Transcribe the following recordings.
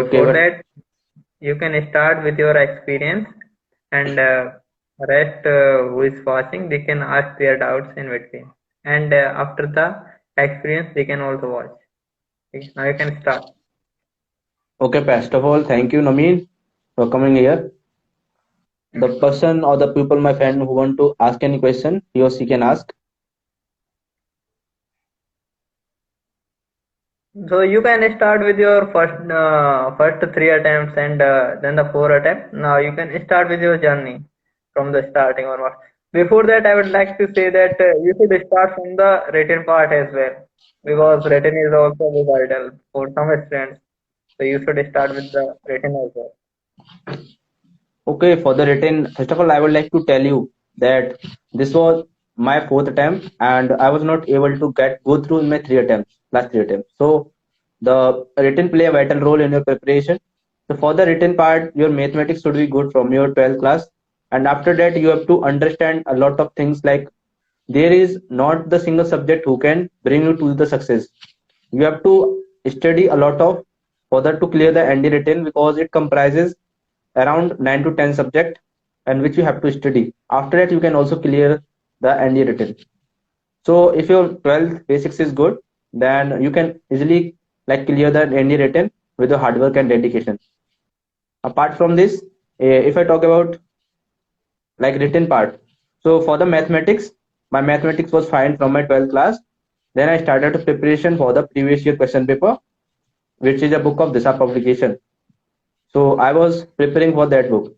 Okay, For but that, you can start with your experience, and rest who is watching, they can ask their doubts in between. And after the experience, they can also watch. Okay, now you can start. okay, first of all, thank you, Naveen, for coming here. The person or the people, my friend, who want to ask any question, he or she can ask. So you can start with your first three attempts, and then the four attempts. Now you can start with your journey from the starting onward. Before that, I would like to say that you should start from the written part as well, because written is also very vital for some students. So you should start with the written as well. Okay, for the written, first of all, I would like to tell you that this was my fourth attempt, and I was not able to go through in my last three attempts. So the written play a vital role in your preparation. So for the written part, your mathematics should be good from your 12th class, and after that, you have to understand a lot of things like there is not the single subject who can bring you to the success. You have to study a lot of further to clear the ND written because it comprises around 9 to 10 subject and which you have to study. After that, you can also clear the ND written. So if your 12th basics is good, then you can easily like clear the ND written with your hard work and dedication. Apart from this, if I talk about like written part, so for the mathematics, my mathematics was fine from my 12th class. Then I started the preparation for the previous year question paper, which is a book of Disa publication. So I was preparing for that book.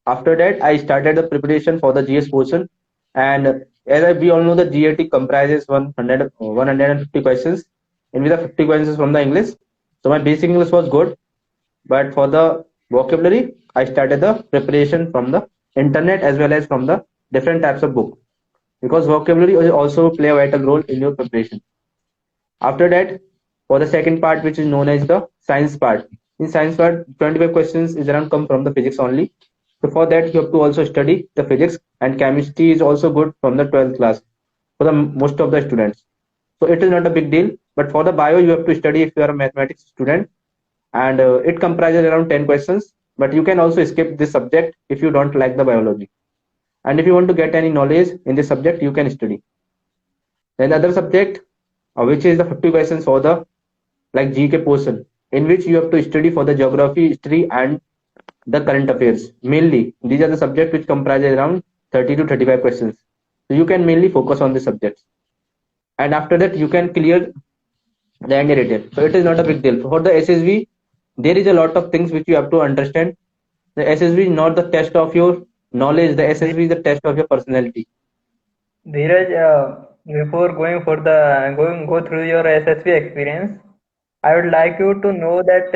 After that, I started the preparation for the GS portion. And we all know, the GAT comprises 150 questions, and with the 50 questions from the English. So my basic English was good, but for the vocabulary, I started the preparation from the internet as well as from the different types of book, because vocabulary will also play a vital role in your preparation. After that, for the second part, which is known as the science part. In science part, 25 questions is around come from the physics only. So for that, you have to also study the physics, and chemistry is also good from the 12th class for the most of the students. So it is not a big deal. But for the bio, you have to study if you are a mathematics student, and it comprises around 10 questions. But you can also skip this subject if you don't like the biology. And if you want to get any knowledge in this subject, you can study. Then the other subject, which is the 50 questions for the like GK portion, in which you have to study for the geography, history, and the current affairs. Mainly, these are the subjects which comprise around 30 to 35 questions. So you can mainly focus on the subjects. And after that, you can clear the ND written. So it is not a big deal. For the SSV, there is a lot of things which you have to understand. The SSV is not the test of your knowledge. The SSV is the test of your personality. Dheeraj, before going for the go through your SSV experience, I would like you to know that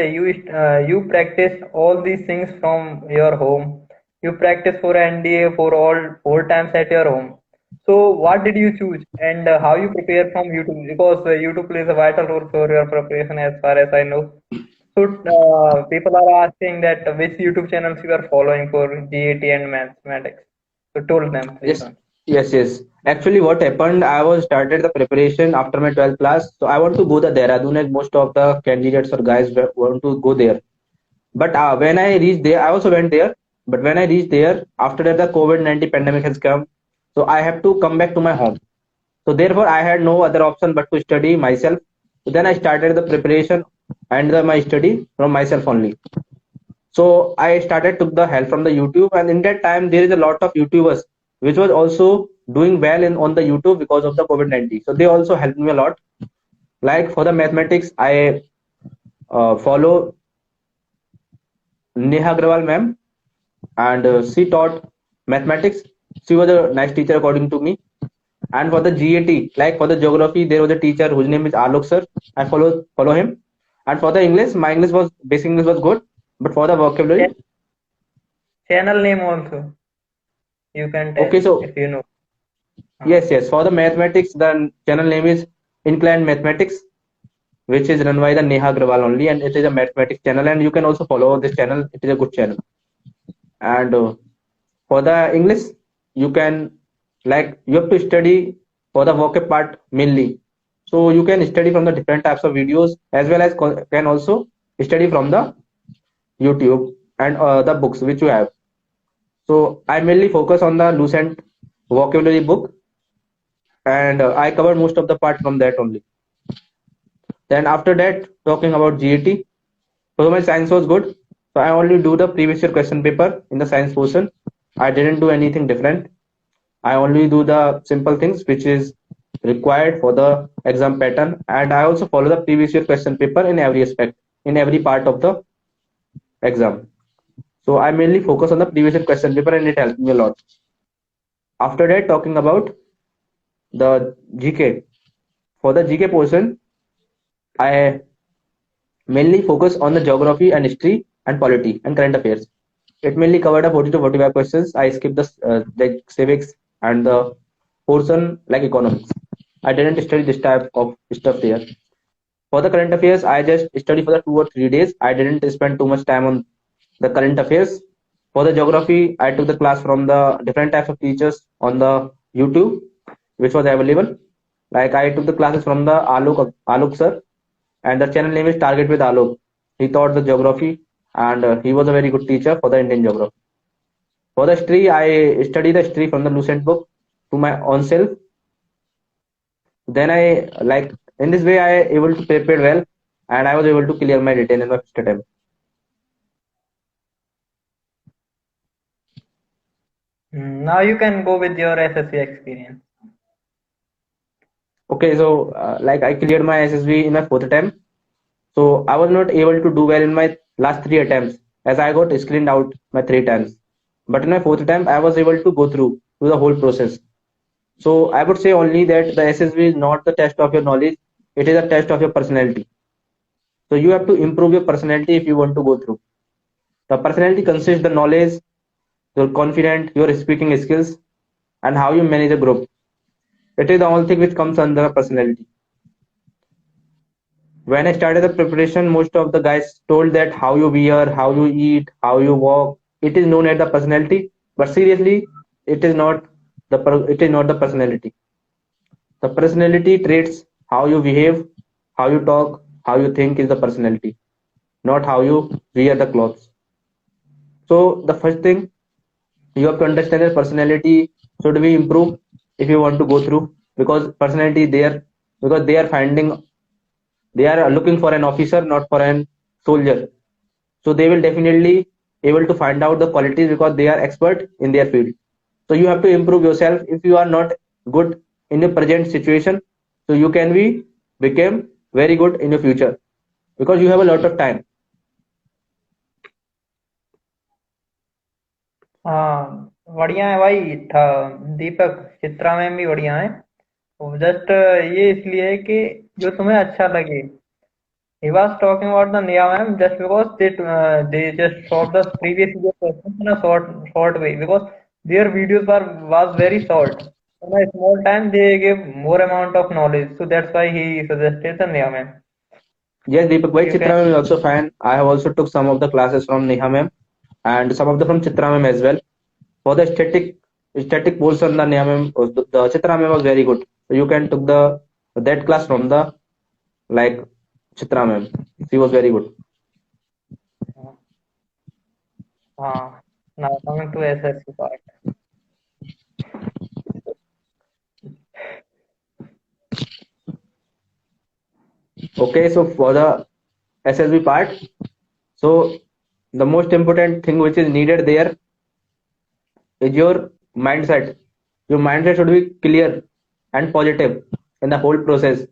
you practice all these things from your home. You practice for NDA for all four times at your home. So what did you choose, and how you prepare from YouTube? Because YouTube plays a vital role for your preparation, as far as I know. So people are asking that which YouTube channels you are following for GAT and mathematics. So told them please. Yes, yes. Actually, what happened, I was started the preparation after my 12th class. So I want to go the Dehradun, as most of the candidates or guys want to go there. But when I reached there, I also went there. But when I reached there, after that, the COVID-19 pandemic has come. So I have to come back to my home. So therefore, I had no other option but to study myself. So then I started the preparation and my study from myself only. So I started took the help from the YouTube, and in that time there is a lot of YouTubers which was also doing well in on the YouTube because of the COVID-19. So they also helped me a lot. Like for the mathematics, I follow Neha Agrawal ma'am, and she taught mathematics. She was a nice teacher according to me. And for the GAT, like for the geography, there was a teacher whose name is Alok sir. I follow him. And for the English, my English was basic English was good, but for the vocabulary, Channel name also you can tell okay. So if you know. yes. For the mathematics, the channel name is Inclined Mathematics, which is run by the Neha Agrawal only, and it is a mathematics channel. And you can also follow this channel. It is a good channel. And for the English, you can like you have to study for the vocab part mainly. So you can study from the different types of videos, as well as can also study from the YouTube, and the books which you have. So I mainly focus on the Lucent vocabulary book, and I covered most of the part from that only. Then after that, talking about GAT, so my science was good. So I only do the previous year question paper in the science portion. I didn't do anything different. I only do the simple things which is required for the exam pattern, and I also follow the previous year question paper in every aspect, in every part of the exam. So I mainly focus on the previous year question paper, and it helped me a lot. After that, talking about the GK. For the GK portion, I mainly focus on the geography and history and polity and current affairs. It mainly covered a 40 to 45 questions. I skipped the civics and the portion like economics. I didn't study this type of stuff there. For the current affairs, I just study for the 2 or 3 days. I didn't spend too much time on the current affairs. For the geography, I took the class from the different types of teachers on the YouTube, which was available. Like I took the classes from the Alok sir, and the channel name is Target with Alok. He taught the geography, and he was a very good teacher for the Indian geography. For the history, I study the history from the Lucent book to my own self. Then I like in this way I able to prepare well, and I was able to clear my written in my first attempt. Now you can go with your SSC experience. Okay, so like I cleared my SSB in my fourth attempt. So I was not able to do well in my last three attempts as I got screened out my three times. But in my fourth attempt, I was able to go through the whole process. So I would say only that the SSB is not the test of your knowledge; it is a test of your personality. So you have to improve your personality if you want to go through. The personality consists the knowledge, your confident, your speaking skills, and how you manage a group. It is the only thing which comes under personality. When I started the preparation, most of the guys told that how you wear, how you eat, how you walk, it is known as the personality. But seriously, it is not it is not the personality. The personality traits, how you behave, how you talk, how you think is the personality, not how you wear the clothes. So the first thing you have to understand that personality should be improved if you want to go through, because personality there, because they are looking for an officer, not for an soldier. So they will definitely able to find out the qualities because they are expert in their field. So you have to improve yourself. If you are not good in your present situation, so you can be become very good in your future because you have a lot of time. हाँ बढ़िया है भाई था दीपक चित्रा में भी बढ़िया है just ये इसलिए है कि जो तुम्हें अच्छा लगे he was talking about the Niyamam just because they just shot the previous video questions in a short way because their videos was very short. In a small time they gave more amount of knowledge, so that's why he suggested the Niyamam. Yes, Deepak, why You can. Chitra ma'am is also fine. I have also took some of the classes from Neha ma'am and some of the from Chitra ma'am as well. For the static portion, the Neha ma'am, the Chitra ma'am was very good. So you can took the that class from the like Chitra ma'am. She was very good. Now coming to SSC part. Okay, so for the SSB part, so the most important thing which is needed there is your mindset. Your mindset should be clear and positive in the whole process.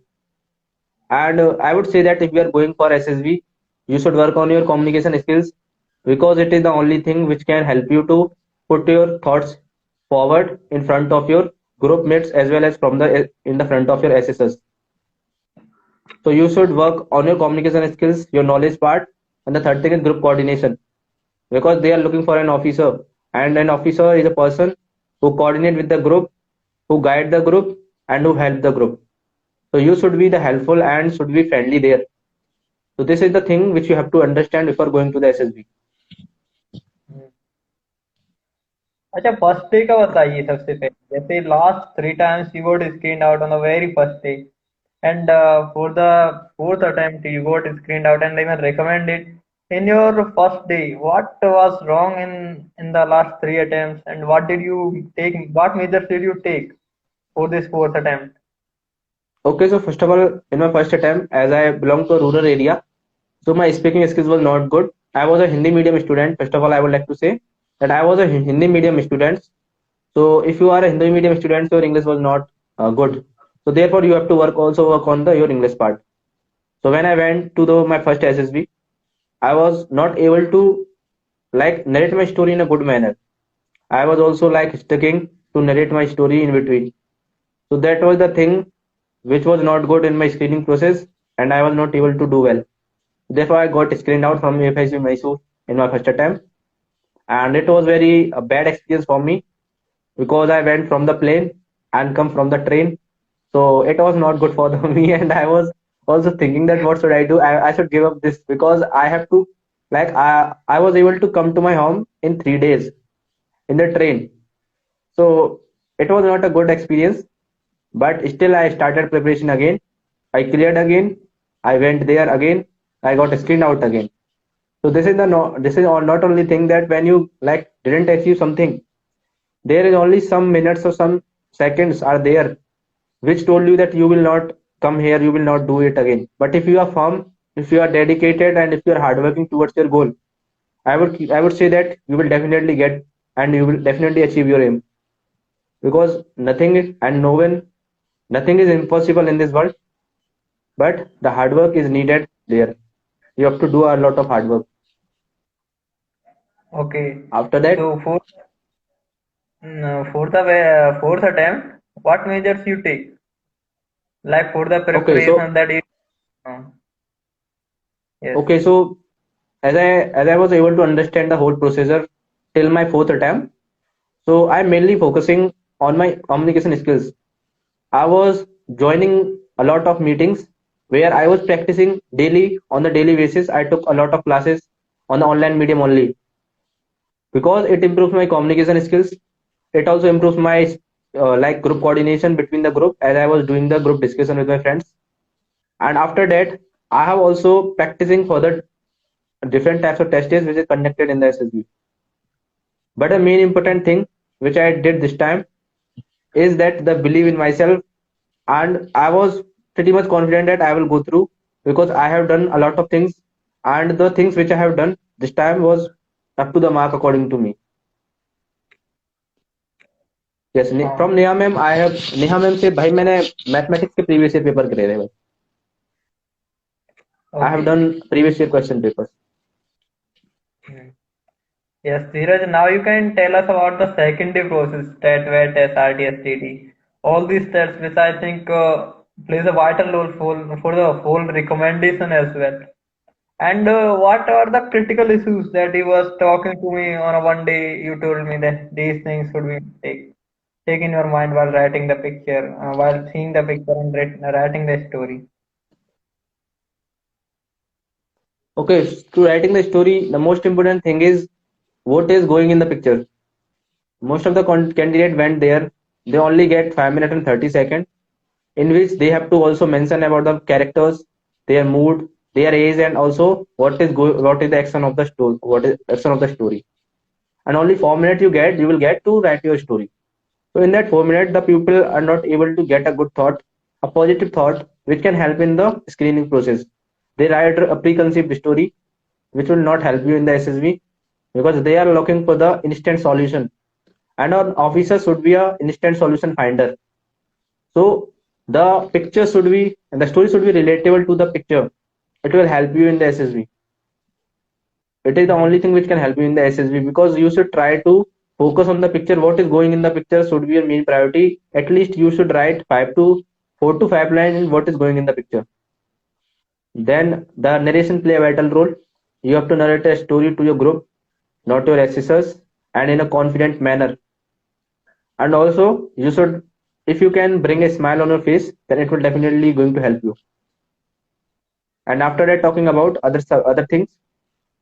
And I would say that if you are going for SSB, you should work on your communication skills because it is the only thing which can help you to put your thoughts forward in front of your group mates as well as from the in the front of your assessors. So you should work on your communication skills, your knowledge part, and the third thing is group coordination because they are looking for an officer, and an officer is a person who coordinate with the group, who guide the group, and who help the group. So you should be the helpful and should be friendly there. So this is the thing which you have to understand before going to the SSB. अच्छा first day का बताइए सबसे पहले जैसे last 3 times you got screened out on the very first day and for the fourth attempt you got screened out and even recommended in your first day, what was wrong in the last three attempts, and what did you take? What measures did you take for this fourth attempt? Okay, so first of all, in my first attempt, as I belong to a rural area, so my speaking skills was not good. I was a Hindi medium student. First of all, I would like to say that I was a Hindi medium student. So if you are a Hindi medium student, your English was not good. So therefore, you have to work on the your English part. So when I went to my first SSB, I was not able to like narrate my story in a good manner. I was also like sticking to narrate my story in between. So that was the thing which was not good in my screening process, and I was not able to do well. Therefore, I got screened out from FSU Mysore in my first attempt, and it was very a bad experience for me because I went from the plane and come from the train. So it was not good for me, and I was also thinking that what should I do? I should give up this because I have to like I was able to come to my home in 3 days in the train. So it was not a good experience, but still I started preparation again. I cleared again. I went there again. I got screened out again. So this is the no, this is not only thing that when you like didn't achieve something, there is only some minutes or some seconds are there which told you that you will not come here, you will not do it again. But if you are firm, if you are dedicated, and if you are hardworking towards your goal, I would say that you will definitely get and you will definitely achieve your aim because nothing is and no one nothing is impossible in this world, but the hard work is needed there. You have to do a lot of hard work. Okay, After that, so for the fourth attempt, what measures you take? Like for the okay, preparation so that is, uh, yes. okay, so as I was able to understand the whole procedure till my fourth attempt, so I'm mainly focusing on my communication skills. I was joining a lot of meetings where I was practicing daily on the daily basis. I took a lot of classes on the online medium only because it improves my communication skills. It also improves my like group coordination between the group as I was doing the group discussion with my friends. And after that, I have also practicing for the different types of tests which is conducted in the SSB. But a main important thing which I did this time is that the belief in myself, and I was pretty much confident that I will go through because I have done a lot of things, and the things which I have done this time was up to the mark according to me. Yes, Uh, from Neha ma'am I have Neha ma'am से भाई मैंने mathematics के previous year paper करे थे भाई. I have okay. done previous year question papers. Hmm. Yes, Dheeraj, now you can tell us about the secondary process, STAT, WET, SRT, STD. All these steps, which I think plays a vital role for the whole recommendation as well. And what are the critical issues that he was talking to me on a one day? You told me that these things should be take in your mind while writing the picture, while seeing the picture and writing the story. Okay, to writing the story, the most important thing is what is going in the picture. Most of the candidate went there, they only get 5 minutes and 30 seconds, in which they have to also mention about the characters, their mood, their age, and also what is the action of the story, what is action of the story. And only 4 minutes you will get to write your story. So in that 4 minutes, the people are not able to get a good thought, a positive thought, which can help in the screening process. They write a preconceived story, which will not help you in the SSB because they are looking for the instant solution. And an officer should be a instant solution finder. So the picture should be and the story should be relatable to the picture. It will help you in the SSB. It is the only Hmm. thing which can help you in the SSB because you should try to focus on the picture. What is going in the picture should be your main priority. At least you should write 4 to 5 lines in what is going in the picture. Then the narration play a vital role. You have to narrate a story to your group, not your assessors, and in a confident manner. And also you should, if you can bring a smile on your face, then it will definitely going to help you. And after that, talking about other things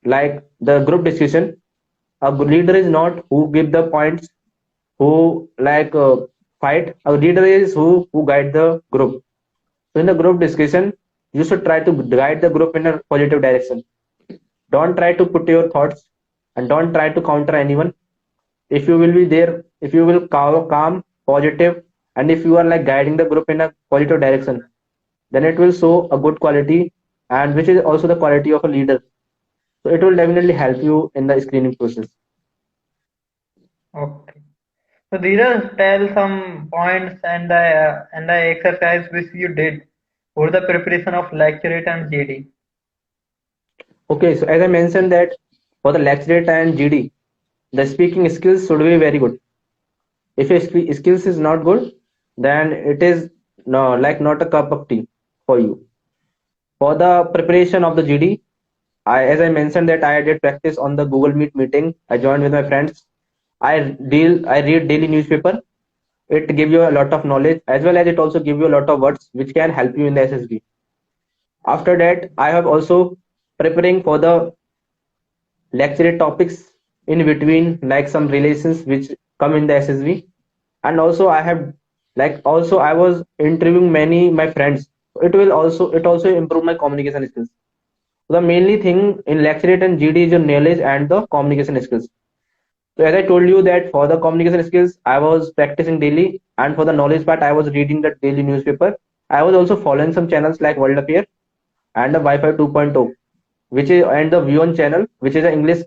like the group discussion, a good leader is not who give the points, who like fight. A leader is who guide the group. So in the group discussion, you should try to guide the group in a positive direction. Don't try to put your thoughts and don't try to counter anyone. If you will be there, if you will calm, positive, and if you are like guiding the group in a positive direction, then it will show a good quality, and which is also the quality of a leader. So it will definitely help you in the screening process. Okay. So Dheeraj, tell some points and the exercise which you did for the preparation of lecturate and GD. Okay, so as I mentioned that for the lecturate and GD, the speaking skills should be very good. If your skills is not good, then it is no like not a cup of tea for you. For the preparation of the GD, as I mentioned that I did practice on the Google Meet meeting. I joined with my friends. I read daily newspaper. It give you a lot of knowledge as well as it also give you a lot of words which can help you in the SSB. After that, I have also preparing for the lecture topics in between like some relations which come in the SSV, and also I have like also I was interviewing many my friends. It also improve my communication skills. The mainly thing in lecturate and GD is your knowledge and the communication skills. So as I told you that for the communication skills, I was practicing daily, and for the knowledge part, I was reading the daily newspaper. I was also following some channels like World Affair and the Wi-Fi 2.0, which is and the View On channel, which is an English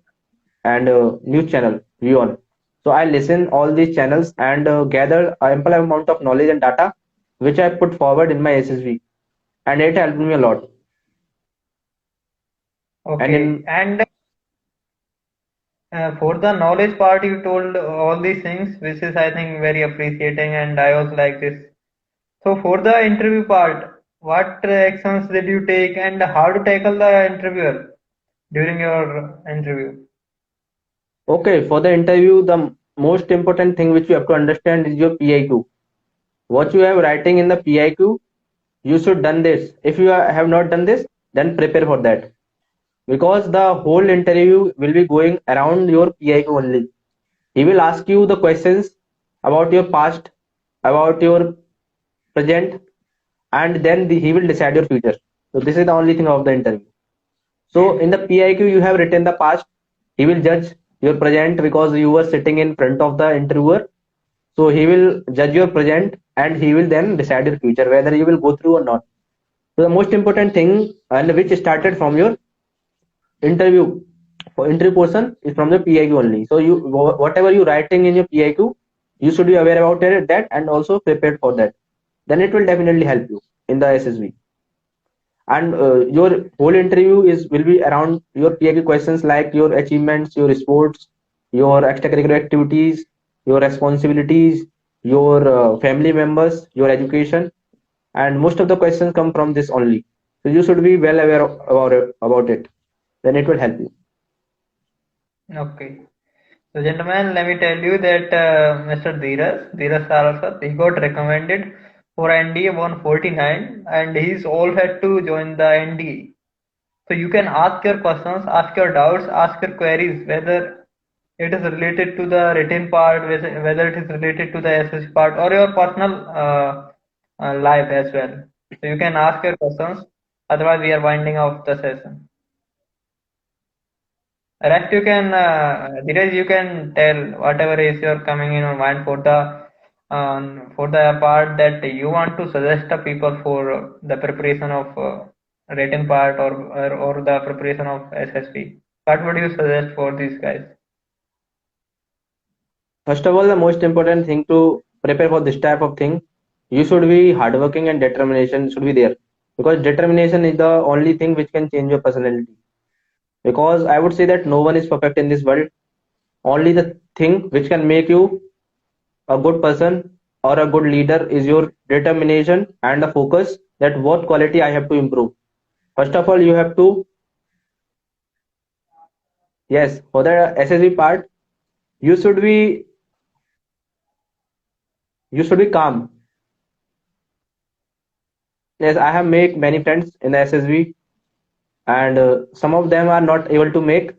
and news channel View On. So I listen all these channels and gather ample amount of knowledge and data, which I put forward in my SSV, and it helped me a lot. And Okay. in And for the knowledge part, you told all these things, which is I think very appreciating, and I also like this. So for the interview part, what actions did you take, and how to tackle the interviewer during your interview? okay, for the interview, the most important thing which you have to understand is your PIQ. What you have writing in the PIQ, you should done this. If you have not done this, then prepare for that, because the whole interview will be going around your PIQ only. He will ask you the questions about your past, about your present, and then he will decide your future. So this is the only thing of the interview. So in the PIQ, you have written the past. He will judge your present because you were sitting in front of the interviewer. So he will judge your present and he will then decide your future, whether you will go through or not. So the most important thing and which started from your interview for interview portion is from the PIQ only. So you whatever you writing in your PIQ, you should be aware about that and also prepared for that. Then it will definitely help you in the SSV. And your whole interview is will be around your PIQ questions like your achievements, your sports, your extracurricular activities, your responsibilities, your family members, your education, and most of the questions come from this only. So you should be well aware about it. Then it will help you. Okay. So, gentlemen, let me tell you that Mr. Dheeraj Sarswat, he got recommended for NDA 149 and he's all had to join the NDA. So, you can ask your questions, ask your doubts, ask your queries, whether it is related to the written part, whether it is related to the SS part, or your personal life as well. So, you can ask your questions, otherwise, we are winding off the session. Rest you can, Dheeraj, you can tell whatever is your coming in your mind for the part that you want to suggest the people for the preparation of written part or the preparation of SSP. What would you suggest for these guys? First of all, the most important thing to prepare for this type of thing, you should be hardworking and determination should be there, because determination is the only thing which can change your personality. Because I would say that no one is perfect in this world. Only the thing which can make you a good person or a good leader is your determination and the focus that what quality I have to improve. First of all, you have to, yes, for the SSV part, you should be you should be calm. Yes, I have made many friends in the SSV, and some of them are not able to make,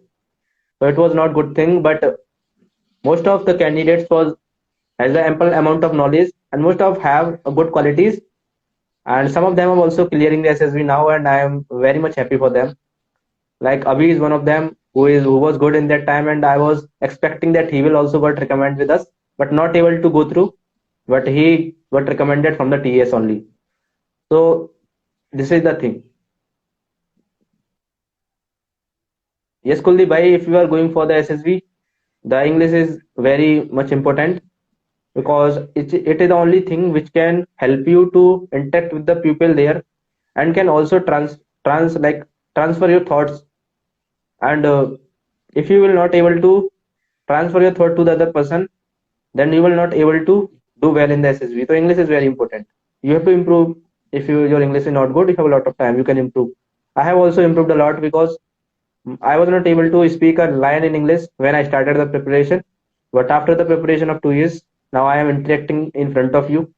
so it was not good thing. But most of the candidates was has the ample amount of knowledge, and most of have good qualities, and some of them are also clearing the SSV now, and I am very much happy for them. Like Abhi is one of them who was good in that time, and I was expecting that he will also got recommended with us, but not able to go through. But he got recommended from the TS only. So this is the thing. Yes, Kuldeep bhai, if you are going for the SSV, the English is very much important because it is the only thing which can help you to interact with the people there and can also transfer your thoughts. And if you will not able to transfer your thought to the other person, then you will not able to do well in the SSV. So English is very important. You have to improve. If your English is not good, you have a lot of time, you can improve. I have also improved a lot because I was not able to speak a line in English when I started the preparation, but after the preparation of 2 years, now I am interacting in front of you.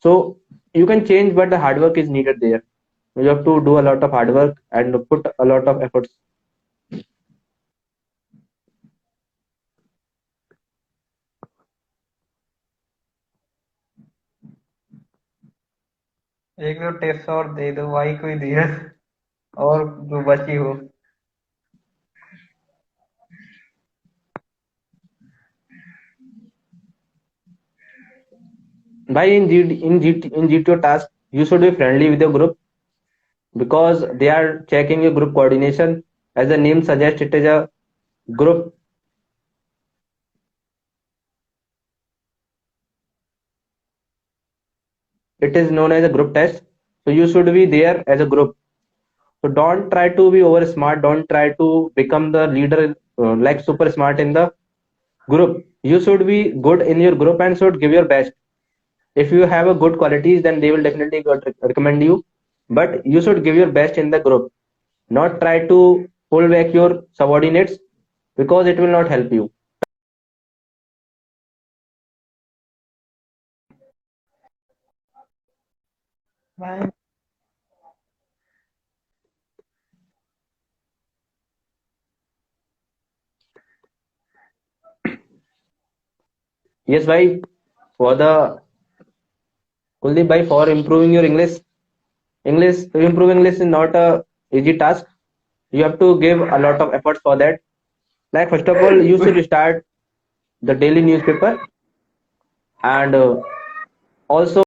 So you can change, but the hard work is needed there. You have to do a lot of hard work and put a lot of efforts. एक दो tips और दे दो भाई कोई धीरज और जो बची हो। By in GTO task, you should be friendly with your group because they are checking your group coordination. As the name suggests, it is a group. It is known as a group test. So you should be there as a group. So don't try to be over smart. Don't try to become the leader like super smart in the group. You should be good in your group and should give your best. If you have a good qualities, then they will definitely recommend you. But you should give your best in the group. Not try to pull back your subordinates because it will not help you. भाई Yes, bhai. For the Kuldeep bhai, for improving your English to improve English is not a easy task. You have to give a lot of efforts for that. Like first of all, you should start the daily newspaper and also